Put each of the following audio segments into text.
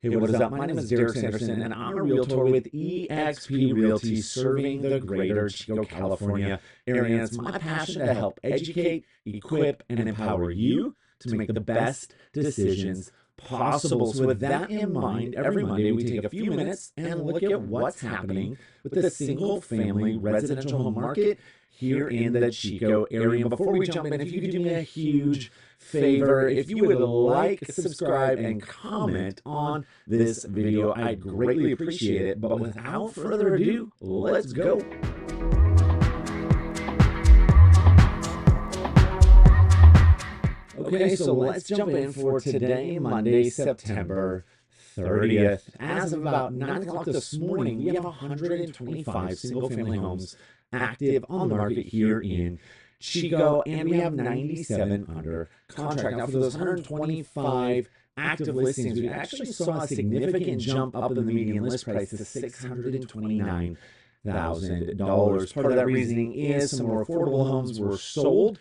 Hey, what is up? My name is Derek Sanderson, and I'm a realtor with eXp Realty serving the greater Chico, California area. And it's my passion to help educate, equip, and empower you to make the best decisions possible. So with that in mind, every Monday we take a few minutes and look at what's happening with the single-family residential home market here in the Chico area. And before we jump in, if you could do me a huge favor, if you would like, subscribe, and comment on this video, I'd greatly appreciate it. But without further ado, let's go. Okay, so let's jump in for today, Monday, September 30th. As of about 9 o'clock this morning, we have 125 single-family homes active on the market here in Chico, and we have 97 under contract. Now, for those 125 active listings, we actually saw a significant jump up in the median list price to $629,000. Part of that reasoning is some more affordable homes were sold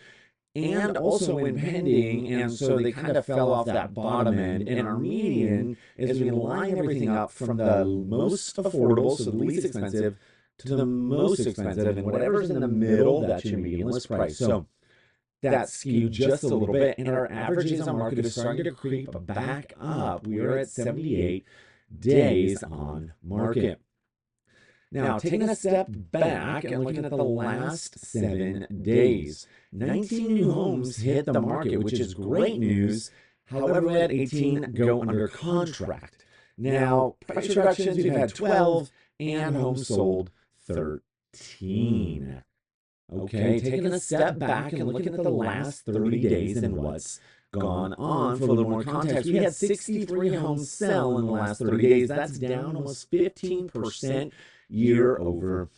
and also went pending, and so they kind of fell off that bottom end. And our median, as we line everything up from the most affordable, so the least expensive, to the most expensive, and whatever's in the middle, that's your median list price. So that skewed just a little bit, and our average days on market is starting to creep back up. We are at 78 days on market. Now, taking a step back and looking at the last 7 days, 19 new homes hit the market, which is great news. However, we had 18 go under contract. Now, price reductions, we've had 12, and homes sold 13. Okay, taking a step back and looking at the last 30 days and what's gone on. For a little more context, we had 63 homes sell in the last 30 days. That's down almost 15% year over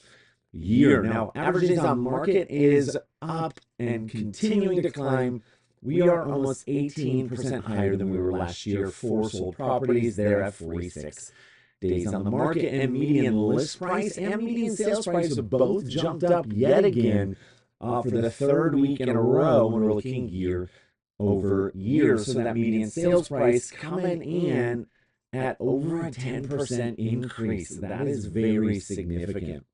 year. Now, average days on market is up and continuing to climb. We are almost 18% higher than we were last year. 4 sold properties there at 46 days on the market, and median list price and median sales price have both jumped up yet again for the 3rd week in a row when we're looking year over year. So that median sales price coming in at over a 10% increase. That is very significant.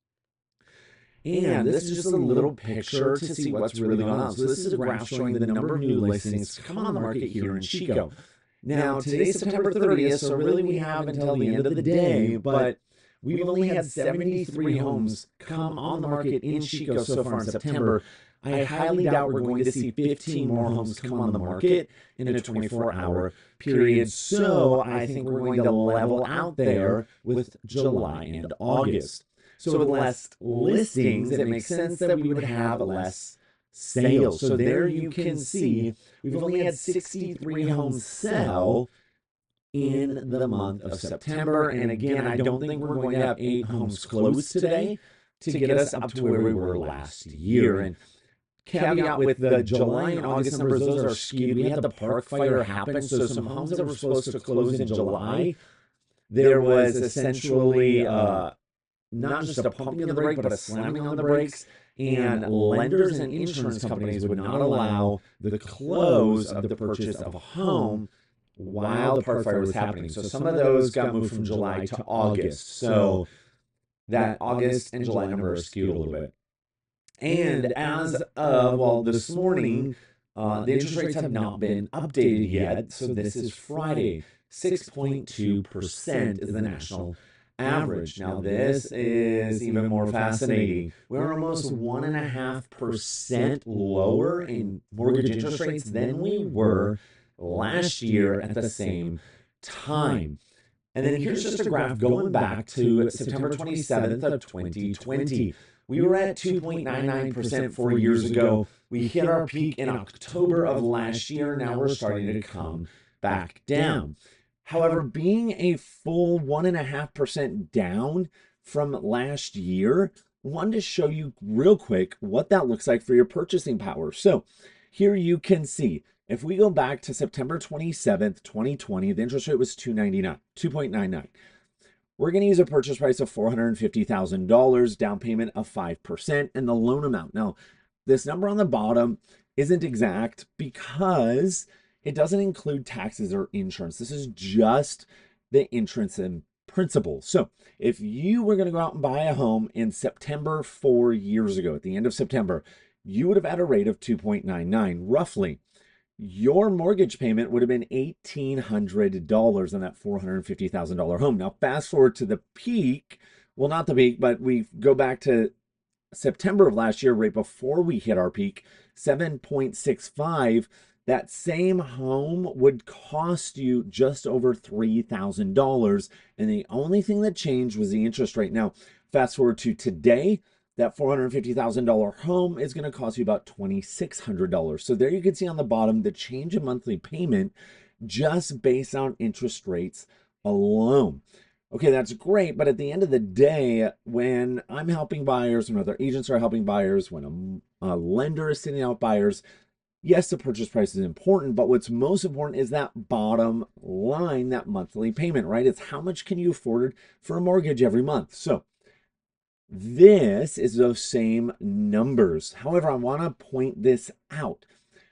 And this is just a little picture to see what's really going on. So this is a graph showing the number of new listings come on the market here in Chico. Now, today's September 30th, so really we have until the end of the day, but we've only had 73 homes come on the market in Chico so far in September. I highly doubt we're going to see 15 more homes come on the market in a 24-hour period. So I think we're going to level out there with July and August. So with less listings, it makes sense that we would have less sales. So there you can see we've only had 63 homes sell in the month of September. And again, I don't think we're going to have 8 homes closed today to get us up to where we were last year. And caveat with the July and August numbers, those are skewed. We had the park fire happen, so some homes that were supposed to close in July, there was essentially not just a pumping of the brake, but a slamming on the brakes. And lenders and insurance companies would not allow the close of the purchase of a home while the park fire was happening. So some of those got moved from July to August. So that August and July number are skewed a little bit. And as of, well, this morning, the interest rates have not been updated yet. So this is Friday. 6.2% is the national average. Now, this is even more fascinating. We're almost 1.5% lower in mortgage interest rates than we were last year at the same time. And then here's just a graph going back to September 27th of 2020. We were at 2.99% 4 years ago. We hit our peak in October of last year. Now we're starting to come back down. However, being a full 1.5% down from last year, I wanted to show you real quick what that looks like for your purchasing power. So here you can see, if we go back to September 27th, 2020, the interest rate was 2.99. We're going to use a purchase price of $450,000, down payment of 5%, and the loan amount. Now, this number on the bottom isn't exact because it doesn't include taxes or insurance. This is just the interest and principal. So if you were going to go out and buy a home in September 4 years ago, at the end of September, you would have had a rate of 2.99 roughly. Your mortgage payment would have been $1,800 on that $450,000 home. Now, fast forward to the peak. Well, not the peak, but we go back to September of last year, right before we hit our peak, 7.65. That same home would cost you just over $3,000. And the only thing that changed was the interest rate. Now, fast forward to today, that $450,000 home is going to cost you about $2,600. So there you can see on the bottom the change in monthly payment just based on interest rates alone. Okay, that's great, but at the end of the day, when I'm helping buyers, when other agents are helping buyers, when a lender is sending out buyers, yes, the purchase price is important, but what's most important is that bottom line, that monthly payment, right? It's how much can you afford for a mortgage every month. So this is those same numbers. However, I want to point this out.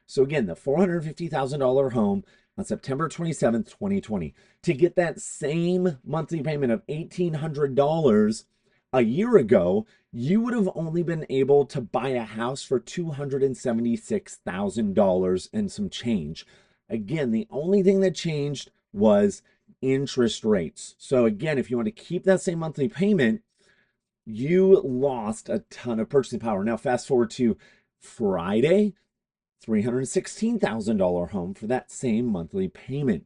So again, the $450,000 home on September 27th, 2020, to get that same monthly payment of $1,800 a year ago, you would have only been able to buy a house for $276,000 and some change. Again, the only thing that changed was interest rates. So again, if you want to keep that same monthly payment, you lost a ton of purchasing power. Now, fast forward to Friday, $316,000 home for that same monthly payment.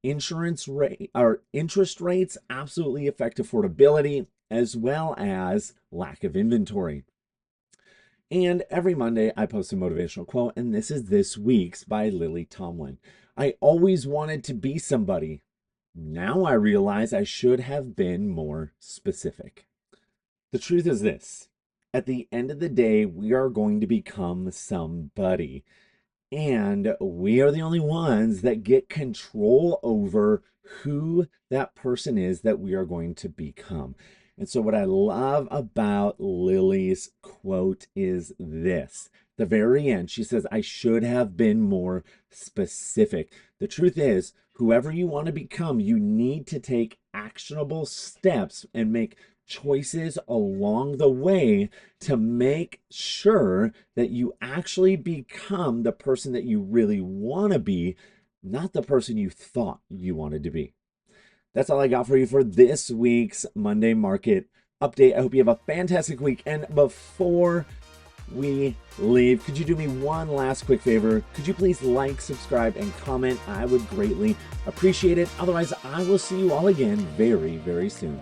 Interest rates absolutely affect affordability as well as lack of inventory. And every Monday I post a motivational quote, and this is this week's by Lily Tomlin. I always wanted to be somebody. Now I realize I should have been more specific. The truth is this: at the end of the day, we are going to become somebody. And we are the only ones that get control over who that person is that we are going to become. And so what I love about Lily's quote is this. The very end, she says, I should have been more specific. The truth is, whoever you want to become, you need to take actionable steps and make choices along the way to make sure that you actually become the person that you really want to be, not the person you thought you wanted to be. That's all I got for you for this week's Monday Market Update. I hope you have a fantastic week. And before we leave, could you do me one last quick favor? Could you please like, subscribe, and comment? I would greatly appreciate it. Otherwise, I will see you all again very, very soon.